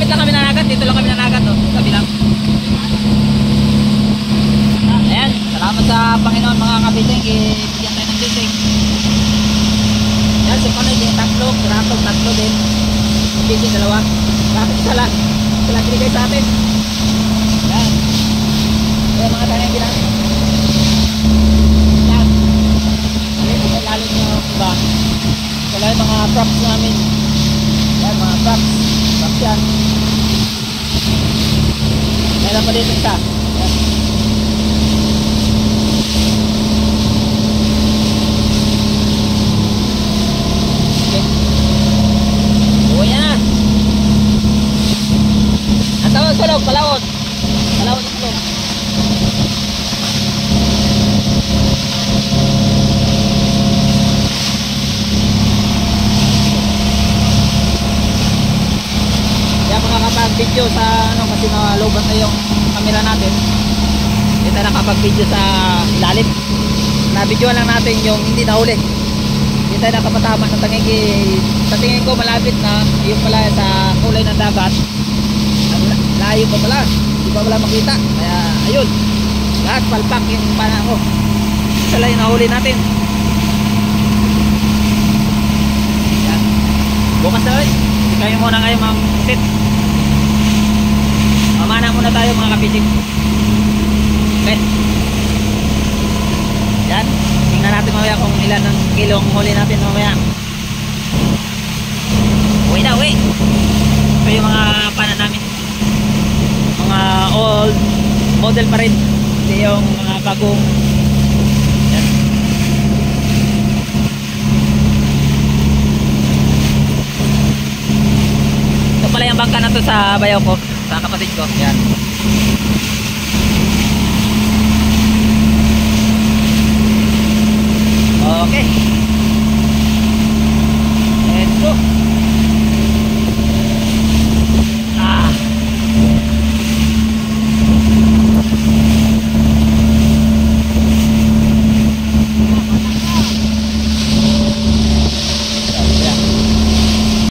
malapit lang kami nanagat. Dito lang kami nanagat, oh. Gabi lang. Ayan, salamat sa Panginoon mga kabiting. Bigyan tayo ng blessing. Yan, si Panoy din, tatlo din. Blessing, dalawa. Bakit isa lang? Isa lang binigay sa atin. Yan. Ayan mga tanong din natin. Yan. Ayan, lalim nyo iba. Wala yung mga props namin. Yan, mga props. Props yan. Meron pa dito isa. Yan. Okay. Buhay na. Ang tawag sa loob, palawot. Palawot sa loob. Nakapag-video sa ano kasi nalubat na yung camera natin. Hindi tayo nakapag-video sa lalim. Na-video lang natin yung hindi nahuli. Hindi tayo nakapatama ng tangigi. Sa tingin ko malapit na yung pala sa kulay ng dagat. Layo pa pala. Hindi pa pala makita. Kaya ayun. Lahat palpak yung pana ko. Isa lang yung nahuli natin. Yan. Bukas na ulit. Hindi kayo muna ngayon mag-sit. Mamana muna tayo mga kapitik. Okay. Yan. Tingnan natin mamaya kung ilan ang kilong huli natin mamaya. Uwi na, uwi. Ito yung mga pana namin. Mga old model pa rin. Hindi yung mga bagong. Yan. Ito pala yung bangka na to sa bayaw ko. Sa kapatid ko. Yan.